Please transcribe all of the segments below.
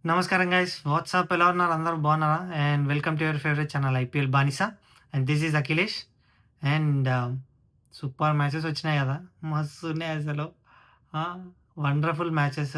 నమస్కారం guys. WhatsApp ఎలా ఉన్నారు? అందరూ బాగున్నారా? And welcome to your favourite channel IPL బానిస. And this is Akhilesh. And super matches వచ్చినాయి కదా! మస్తున్నాయి అసలు. ఆ! Wonderful matches.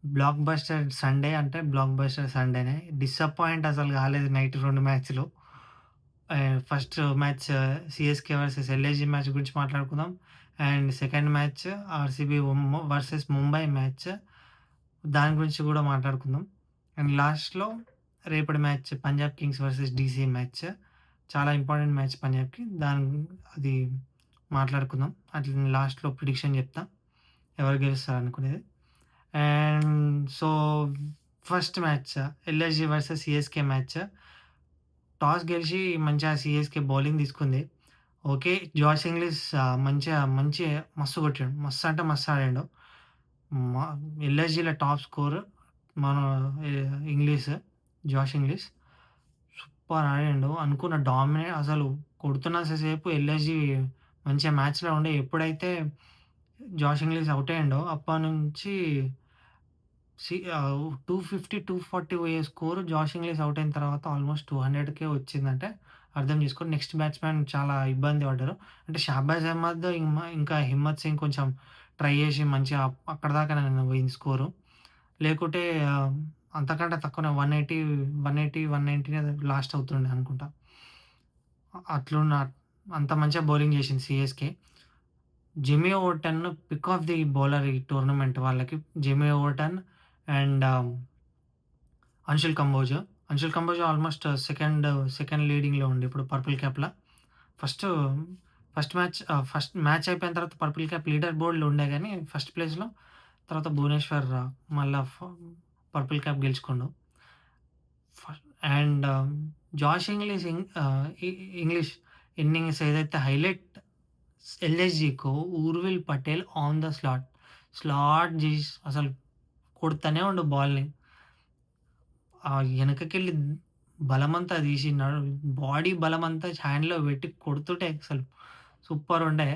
Blockbuster Sunday అంటే బ్లాక్ బస్టర్ సండేనే. డిసప్పాయింట్ అసలు కాలేదు నైట్ 2 మ్యాచ్‌లు. First match CSK versus LSG match గురించి మాట్లాడుకుందాం. And second match RCB versus Mumbai match. దాని గురించి కూడా మాట్లాడుకుందాం. అండ్ లాస్ట్‌లో రేపటి match Punjab kings versus DC match. చాలా ఇంపార్టెంట్ మ్యాచ్ పంజాబ్‌కి. అది మాట్లాడుకుందాం. అట్లా లాస్ట్‌లో ప్రిడిక్షన్ చెప్తా. ఎవరు గెలుస్తారనుకునేది. And so, first match LSG versus CSK match. Toss గెలిచి మంచిగా సీఎస్‌కే బౌలింగ్ తీసుకుంది. ఓకే. జాష్ ఇంగ్లీష్ మంచి మస్తు కొట్టిండు. మస్తు అంటే మస్తు ఆడిండు. మ ఎల్ఎస్‌జీలో టాప్ స్కోర్ మన ఎ ఇంగ్లీష్. Josh Inglis. సూపర్ ఆడిండు. అనుకున్న అసలు కొడుతున్నంత సేపు ఎల్ఎస్‌జీ మంచిగా మ్యాచ్‌లో ఉండే. ఎప్పుడైతే జాష్ ఇంగ్లీష్ ఔట్ అయ్యిండో అప్పటినుంచి 250, 240 పోయే స్కోర్ జాష్ ఇంగ్లీష్ ఔట్ అయిన తర్వాత ఆల్మోస్ట్ 200కే వచ్చిందంటే అర్థం చేసుకోండి. నెక్స్ట్ బ్యాట్స్‌మెన్ చాలా ఇబ్బంది పడ్డారు. అంటే షహబాజ్ అహ్మద్ ఇంకా హిమ్మత్ సింగ్ కొంచెం ట్రై చేసి మంచిగా అక్కడిదాకానే పోయింది స్కోరు. లేకుంటే అంతకంటే తక్కువనే 180, 190 లాస్ట్ అవుతుండే అనుకుంటా. అట్లున్న అంత మంచిగా బౌలింగ్ చేసింది CSK. Jimmy Overton pick of the bowler ఈ టోర్నమెంట్ వాళ్ళకి. Jimmy Overton and Anshul Kamboj. Anshul Kamboj almost second లీడింగ్‌లో ఉండు ఇప్పుడు పర్పుల్ క్యాప్‌ల. ఫస్ట్ ఫస్ట్ మ్యాచ్ అయిపోయిన తర్వాత పర్పుల్ క్యాప్ లీడర్ బోర్డ్‌లో ఉండే గానీ ఫస్ట్ ప్లేస్‌లో. తర్వాత భువనేశ్వర్ మళ్ళా పర్పుల్ క్యాప్ గెలుచుకుండు. ఫ అండ్ జాష్ ఇంగ్లీష్ ఇన్నింగ్స్ ఏదైతే హైలైట్ ఎల్ఎస్‌జీకో Urvil Patel on the slot జేసి అసలు కొడతనే ఉండు బాల్‌ని. ఎనకకెళ్ళి బలమంతా తీసి బాడీ బలమంతా హ్యాండ్‌లో పెట్టి కొడుతుంటే అసలు సూపరుండే.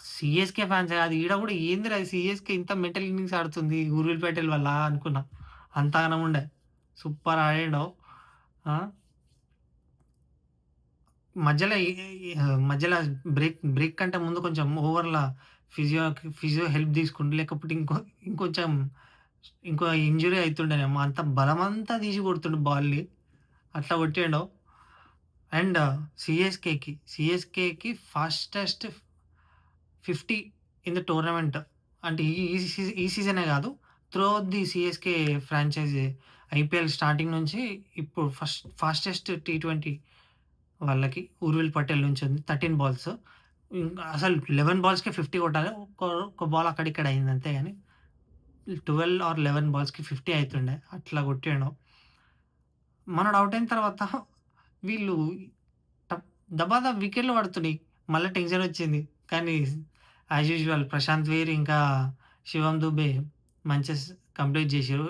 సీఎస్‌కే ఫాన్స్ కాదు. ఈడ గూడా ఏందిరా సీఎస్‌కే ఇంత మెంటల్ ఇన్నింగ్స్ ఆడుతుంది ఊర్విల్ పటేల్ వల్ల అనుకున్నా. అంతగనం ఉండే. సూపర్ ఆడిండు. ఆ! మధ్యలో ఎ ఎ మధ్యలో బ్రేక్ కంటే ముందు కొంచెం ఓవర్‌ల ఫిజియో హెల్ప్ తీసుకుండు. లేకపోతే ఇంకొంచెం ఇంకో ఇంజ్యూరీ అయితుండేనేమో. అంత బలమంతా తీసి కొడుతుండు బాల్‌ని. అట్లా కొట్టిండు. అండ్ సీఎస్‌కేకి ఫాస్టెస్ట్ 50 ఇన్ ద టోర్నమెంట్. అంటే ఈ సీజనే గాదు. Throughout the CSK franchise IPL starting నుంచి ఇప్పుడు ఫాస్టెస్ట్ టీ20 వాళ్ళకి ఊర్విల్ పటేల్ నుంచి ఉంది. 13 బాల్స్. అసలు 11 బాల్స్‌కే 50 కొట్టాలి. ఒక్క బాల్ అక్కడిక్కడ అయింది అంతే గాని 12 ఆర్ 11 బాల్స్‌కి 50 అయితుండే. అట్లా కొట్టిండు. మనోడు ఔట్ అయిన తర్వాత వీళ్ళు టప్ దబాదబా వికెట్‌లు పడుతున్నాయి. మళ్ళా టెన్షనొచ్చింది. కానీ యాజ్ యూజువల్ ప్రశాంత్ వీర్ ఇంకా శివం దుబే మంచిగా కంప్లీట్ చేసిర్రు.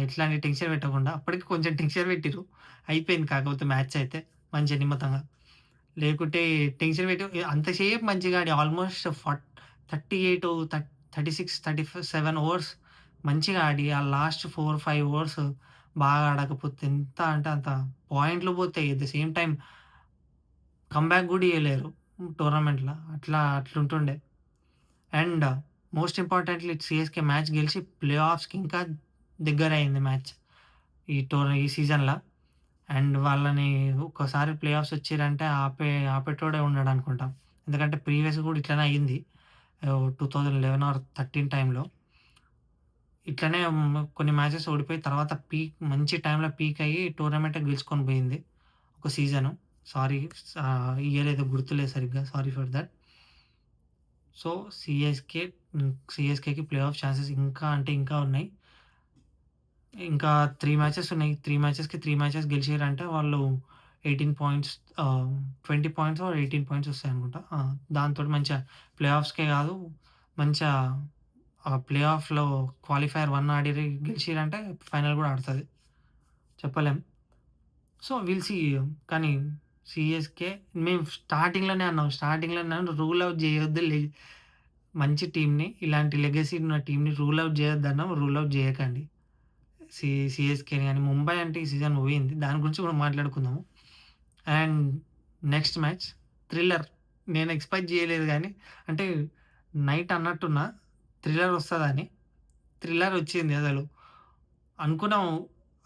ఎట్లాంటి టెన్షన్ పెట్టకుండా. అప్పటికి కొంచెం టెన్షన్ పెట్టిర్రు. అయిపోయింది కాకపోతే మ్యాచ్ అయితే మంచిగా నిమ్మతంగా. లేకుంటే టెన్షన్ పెట్టి అంతసేపు మంచిగా ఆడి ఆల్మోస్ట్ 38 36, 37 ఓవర్స్ మంచిగా ఆడి ఆ లాస్ట్ 4, 5 ఓవర్స్ బాగా ఆడకపోతే ఎంత అంటే అంత పాయింట్లు పోతాయి. At the same time comeback గూడా ఇయ్యలేరు టోర్నమెంట్‌ల. అట్లుంటుండే. And most importantly CSK match గెలిచి ప్లే ఆఫ్స్‌కి ఇంకా దగ్గరయింది మ్యాచ్. ఈ సీజన్‌ల. అండ్ వాళ్ళని ఒక్కసారి ప్లే ఆఫ్స్ వచ్చిర్రంటే ఆపేటోడే ఉండడనుకుంటా. ఎందుకంటే ప్రీవియస్‌గా గూడా ఇట్లనే అయింది. 2011 ఆర్ 13 టైమ్‌లో. ఇట్లనే కొన్ని మ్యాచెస్ ఓడిపోయి తర్వాత మంచి టైమ్‌లో పీక్ అయ్యి టోర్నమెంటే గెలుచుకొని పోయింది. ఒక సీజను. సారీ ఇయర్ ఏదో గుర్తులేదు సరిగ్గా. Sorry for that. సో, సీఎస్‌కేకి ప్లే ఆఫ్ ఛాన్సెస్ ఇంకా అంటే ఇంకా ఉన్నాయి. ఇంకా 3 మ్యాచెస్ ఉన్నాయి. 3 మ్యాచెస్‌కి 3 మ్యాచెస్ గెలిచిర్రంటే వాళ్ళు 18 పాయింట్స్ 20 పాయింట్సో, 18 పాయింట్స్ వస్తాయనుకుంటా. దాంతోటి మంచిగా ప్లే ఆఫ్స్‌కే కాదు మంచిగా ప్లే ఆఫ్‌లో క్వాలిఫైయర్ 1 గెలిచిర్రంటే ఫైనల్ గూడా ఆడతది. చెప్పలేం. So, will see. కానీ సీఎస్‌కే మేము స్టార్టింగ్‌లోనే అన్నాం. రూల్ ఔట్ చేయొద్దు మంచి టీమ్‌ని, ఇలాంటి లెగసీ ఉన్న టీమ్‌ని రూల్ ఔట్ చేయొద్దన్నాం. రూల్ ఔట్ చేయకండి. సీఎస్‌కేని గాని, ముంబై అంటే ఈ సీజన్ పోయింది. దాని గురించి కూడా మాట్లాడుకుందాము. And next match thriller. నేను ఎక్స్‌పెక్ట్ చేయలేదు గానీ, అంటే నైట్ అన్నట్టున్నా థ్రిల్లర్ వస్తదని. థ్రిల్లర్ వచ్చింది అసలు. అనుకున్నాం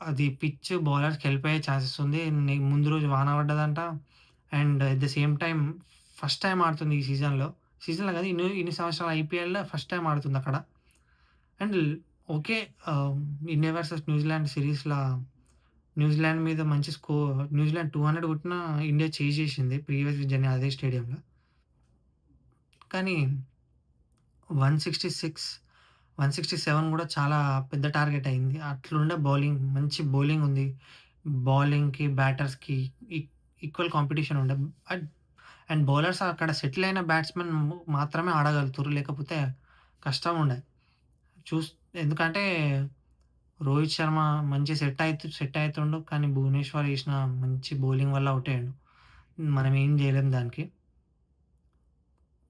అది పిచ్ బౌలర్స్‌కి వెళ్ళిపోయే ఛాన్సెస్ ఉంది. ముందు రోజు వాన పడ్డదంట. And at the same time first time ఆడుతుంది ఈ సీజన్‌లో. సీజన్‌లో కాదు ఇన్ని సంవత్సరాలు ఐపీఎల్‌లో ఫస్ట్ టైమ్ ఆడుతుందక్కడ. And okay. India versus New Zealand సిరీస్‌ల న్యూజిలాండ్ మీద మంచి న్యూజిలాండ్ 200 కొట్టినా ఇండియా చేసేసింది ప్రీవియస్ అదే స్టేడియంలో. కానీ 166, 167 గూడా చాలా పెద్ద టార్గెట్ అయింది. అట్లుండే బౌలింగ్ మంచి బౌలింగ్ ఉంది. బౌలింగ్‌కి, బ్యాటర్స్‌కి ఈ ఈక్వల్ కాంపిటీషన్ ఉండే. అండ్ అండ్ బౌలర్స్ అక్కడ సెటిల్ అయిన బ్యాట్స్‌మెన్ మాత్రమే ఆడగలుగుతుర్రు. లేకపోతే కష్టం ఉండే. చూస్ ఎందుకంటే రోహిత్ శర్మ మంచి సెట్ అయితుండు. కానీ భువనేశ్వర్ ఏసిన మంచి బౌలింగ్ వల్ల ఔట్ అయ్యిండు. మనం ఏం జేయలేం దానికి.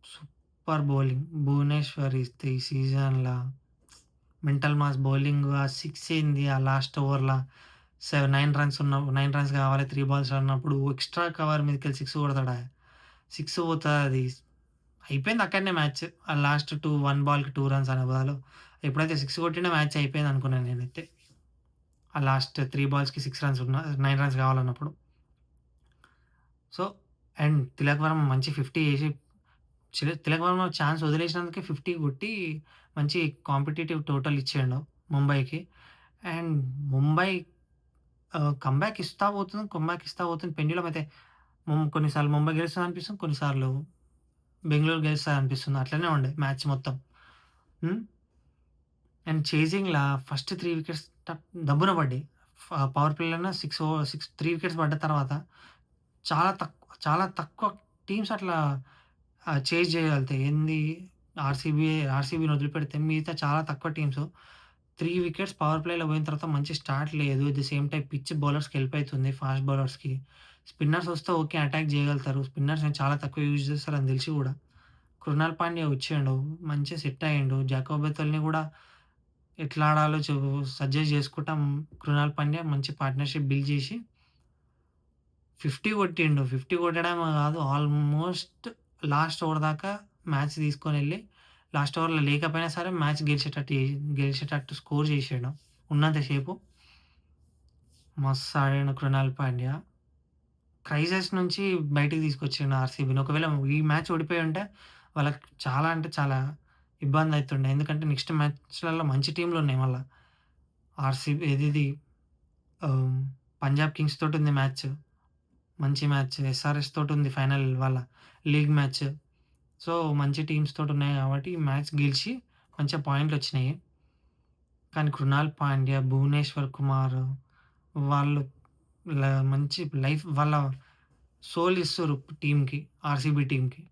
Super bowling. భువనేశ్వర్ ఇస్తే ఈ సీజన్‌ల మెంటల్ మాస్ బౌలింగ్ ఆ 6 ఏంది ఆ లాస్ట్ ఓవర్‌ల 9 రన్స్ కావాలి 3 బాల్స్ అన్నప్పుడు ఎక్స్‌ట్రా కవర్ మీదకెళ్ళి 6 కొడతాడాయె. 6 పోతది. అయిపోయింది అక్కడనే మ్యాచ్. ఆ లాస్ట్ 1 బాల్‌కి 2 రన్స్ అనే బదులు ఎప్పుడైతే 6 కొట్టిండో మ్యాచ్ అయిపోయింది అనుకున్నాను నేనైతే. ఆ లాస్ట్ 3 బాల్స్‌కి 6 రన్స్ 9 రన్స్ కావాలన్నప్పుడు. సో, అండ్ తిలక్ వర్మ మంచి 50 ఏసి తిలక్ వర్మ ఛాన్స్ వదిలేసినందుకే 50 కొట్టి మంచి కాంపిటీటివ్ టోటల్ ఇచ్చిండు ముంబైకి. అండ్ ముంబై కమ్‌బ్యాక్ ఇస్తా పోతుంది. పెండ్యులమ్ అయితే కొన్నిసార్లు ముంబై గెలుస్తదనిపిస్తుంది. కొన్నిసార్లు బెంగుళూరు గెలుస్తదనిపిస్తుంది. అట్లనే ఉండే మ్యాచ్ మొత్తం. హ్మ్. అండ్ చేజింగ్‌లా ఫస్ట్ 3 వికెట్స్ దబ్బున పడ్డాయి. పవర్ ప్లేలోనే 3 వికెట్స్ పడ్డ తర్వాత చాలా తక్కువ టీమ్స్ అట్లా చేజ్ చేయగలుగుతాయి. ఆర్‌సీబీని వదిలిపెడితే మిగతా చాలా తక్కువ టీమ్స్ 3 వికెట్స్ పవర్ ప్లేలో పోయిన తర్వాత మంచి స్టార్ట్ లేదు. At the same time pitch బౌలర్స్‌కి హెల్ప్ అయితుంది. ఫాస్ట్ బౌలర్స్‌కి. స్పిన్నర్స్ వస్తే ఓకే. అటాక్ చేయగలుగుతారు. స్పిన్నర్స్‌ని చాలా తక్కువ యూజ్ చేస్తారని తెలిసి కూడా కృణాల్ పాండ్యా వచ్చిండు. మంచిగా సెట్ అయ్యిండు. జాకబ్ బెత్తల్‌ని కూడా ఎట్లా ఆడాలో సజెస్ట్ చేసుకుంటా కృణాల్ పాండ్యా మంచి పార్ట్నర్‌షిప్ బిల్డ్ చేసి 50 కొట్టిండు. 50 కొట్టడమే కాదు ఆల్మోస్ట్ లాస్ట్ ఓవర్ దాకా మ్యాచ్ తీసుకొనెళ్ళి లాస్ట్ ఓవర్‌లో లేకపోయినా సరే మ్యాచ్ గెలిచేటట్టు స్కోర్ చేసిండు. ఉన్నంత సేపు మస్తు ఆడిండు కృణాల్ పాండ్యా. క్రైసిస్ నుంచి బయటికి తీసుకొచ్చిండు ఆర్‌సీబీని. ఒకవేళ ఈ మ్యాచ్ ఓడిపోయి ఉంటే వాళ్ళకి చాలా అంటే చాలా ఇబ్బందయితుండే. ఎందుకంటే నెక్స్ట్ మ్యాచ్‌లలో మంచి టీమ్‌లున్నాయి మళ్ళా. ఆర్‌సీబీ ఆహ్, పంజాబ్ కింగ్స్ తోటుంది మ్యాచ్. మంచి మ్యాచ్. ఎస్ఆర్‌హెచ్ తోటుంది ఫైనల్ వాళ్ళ లీగ్ మ్యాచ్. సో, మంచి టీమ్స్ తోటున్నాయి కాబట్టి ఈ మ్యాచ్ గెలిచి మంచిగా పాయింట్‌లొచ్చినాయి. కానీ కృణాల్ పాండ్యా, భువనేశ్వర్ కుమార్ వాళ్ళు మంచి వాళ్ళ సోల్ ఇస్తుర్రు టీమ్‌కి. ఆర్‌సీబీ టీమ్‌కి.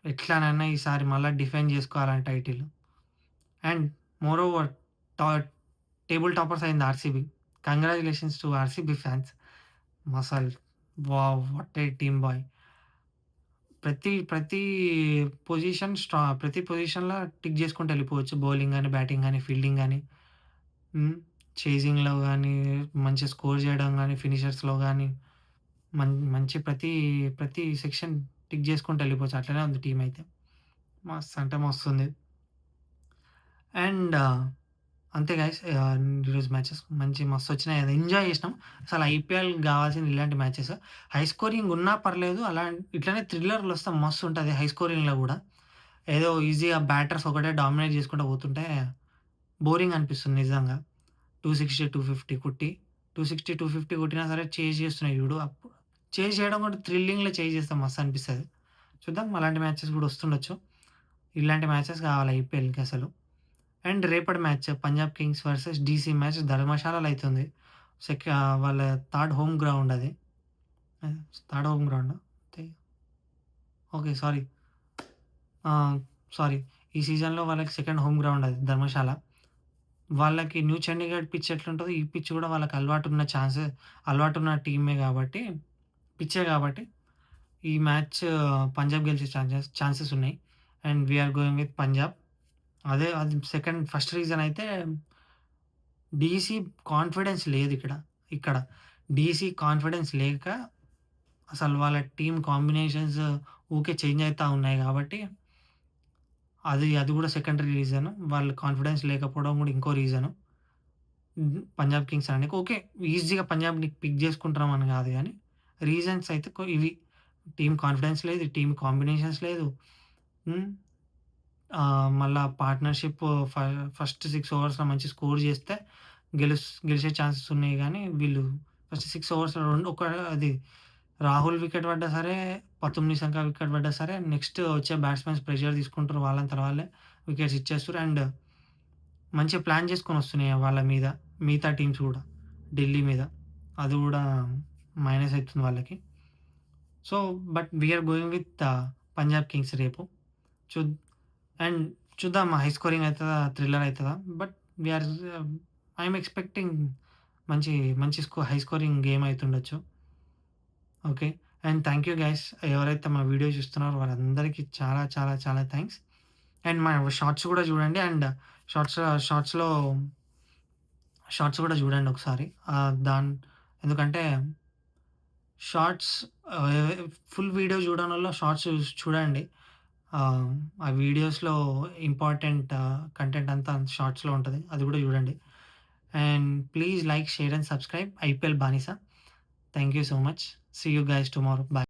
ఎట్లానైనా ఈసారి మళ్ళా డిఫెండ్ జేసుకోవాలని టైటిల్. అండ్ మోరోవర్ టా టేబుల్ టాపర్స్ అయింది RCB. Congratulations to RCB fans. మసల్ wow! What a team boy! ప్రతి ప్రతి పొజిషన్‌లో టిక్ జేసుకుంటూ ఎళ్ళిపోవచ్చు. బౌలింగ్ గాని, బ్యాటింగ్ గాని, ఫీల్డింగ్ గాని. హ్మ్. చేజింగ్‌లో గాని, మంచిగా స్కోర్ జేయడం గాని, ఫినిషర్స్‌లో గాని మంచి ప్రతి సెక్షన్ టిక్ జేసుకుంటూ ఎళ్ళిపోవచ్చు. అట్లనే ఉంది టీమయితే. మస్త్ అంటే మస్తుంది. అండ్ అంతే గైస్ ఈరోజు మ్యాచెస్ మస్తొచ్చినాయి కదా! ఎంజాయ్ చేసినాం. అసలు ఐపీఎల్ గావాల్సింది ఇలాంటి మ్యాచెస్. హై స్కోరింగ్ ఉన్నా పర్లేదు. ఇట్లనే థ్రిల్లర్‌లొస్తే మస్తుంటది హై స్కోరింగ్‌లో గూడా. ఏదో ఈజీగా బ్యాటర్స్ ఒకటే డామినేట్ చేసుకుంటూ పోతుంటే బోరింగ్ అనిపిస్తుంది నిజంగా. 260, 250 కొట్టి 260, 250 కొట్టినా సరే చేజ్ చేస్తున్నాయి చూడు. చేజ్ చేయడం కూడా థ్రిల్లింగ్‌లో చేజ్ చేస్తే మస్తనిపిస్తది. చూద్దాం అలాంటి మ్యాచెస్ గూడా వస్తుండొచ్చు. ఇలాంటి మ్యాచెస్ కావాలి ఐపీఎల్‌కి అసలు. అండ్ రేపటి match Punjab kings versus DC match ధర్మశాలలో అయితుంది. వాళ్ళ థర్డ్ హోమ్ గ్రౌండ్ అది. థర్డ్ హోమ్ గ్రౌండా? తే ఓకే. సారీ. ఆ! సారీ. ఈ సీజన్‌లో వాళ్ళకి సెకండ్ హోమ్ గ్రౌండ్ అది ధర్మశాల. వాళ్ళకి న్యూ చండీగఢ్ పిచ్ ఎట్లుంటదో ఈ పిచ్ కూడా వాళ్ళకి అలవాటున్న టీమే గాబట్టి పిచ్చే గాబట్టి ఈ మ్యాచ్ పంజాబ్ గెలిచే ఛాన్సెస్ ఉన్నాయి. And we are going with Punjab. అది ఫస్ట్ రీజన్ అయితే డీసీ కాన్ఫిడెన్స్ లేదిక్కడ. ఇక్కడ డీసీ కాన్ఫిడెన్స్ లేక అసలు వాళ్ళ టీమ్ కాంబినేషన్స్ ఊకే చేంజ్ అయితా ఉన్నాయి గాబట్టి, అది గూడా సెకండరీ రీజన్. వాళ్ళు కాన్ఫిడెన్స్ లేకపోవడం గూడా ఇంకో రీజను. పంజాబ్ కింగ్స్ అననికి ఓకే. ఈజీగా పంజాబ్‌ని పిక్ జేసుకుంటున్నాం అని గాదు గానీ, రీజన్స్ అయితే ఇవి. టీమ్ కాన్ఫిడెన్స్ లేదు. టీమ్ కాంబినేషన్స్ లేదు. హ్మ్. మళ్ళా పార్ట్నర్‌షిప్ ఫ ఫస్ట్ 6 ఓవర్స్‌లో మంచి స్కోర్ జేస్తే గెలిచే ఛాన్సెస్ ఉన్నాయి గానీ, వీళ్ళు ఫస్ట్ 6 ఓవర్స్‌లో అది రాహుల్ వికెట్ పడ్డా సరే, పతుమ్ నిసంక వికెట్ పడ్డా సరే, నెక్స్ట్ వచ్చే బ్యాట్స్‌మెన్స్ ప్రెషర్ తీసుకుంటారు. వాళ్ళంతట వాళ్ళే వికెట్స్ ఇచ్చేస్తుర్రు. అండ్ మంచిగా ప్లాన్ చేసుకొనొస్తున్నాయి వాళ్ళ మీద. మిగతా టీమ్స్ గూడా. ఢిల్లీ మీద. అది గూడా మైనస్ అయితుంది వాళ్ళకి. So, but we are going with Punjab kings రేపు. చూద్ అండ్ చూద్దాం హై స్కోరింగ్ అయితదా? థ్రిల్లర్ అయితదా? But we are I'm expecting మంచి మంచి హై స్కోరింగ్ గేమ్ అయితుండొచ్చు. Okay. And thank you guys. ఎవరైతే మా వీడియో చూస్తున్నారో వాళ్ళందరికీ చాలా చాలా చాలా థాంక్స్. అండ్ మా షార్ట్స్ గూడా చూడండి. అండ్ షార్ట్స్ షార్ట్స్‌లో షార్ట్స్ గూడా చూడండి ఒకసారి. ఎందుకంటే షార్ట్స్ ఫుల్ వీడియో చూడనోళ్ళు షార్ట్స్ చూడండి. ఆహ్, ఆ వీడియోస్‌లో ఇంపార్టెంట్ కంటెంట్ అంతా షార్ట్స్‌లో ఉంటది. అది గూడా చూడండి. And please like, share and subscribe IPL బానిస. Thank you so much. See you guys tomorrow. By.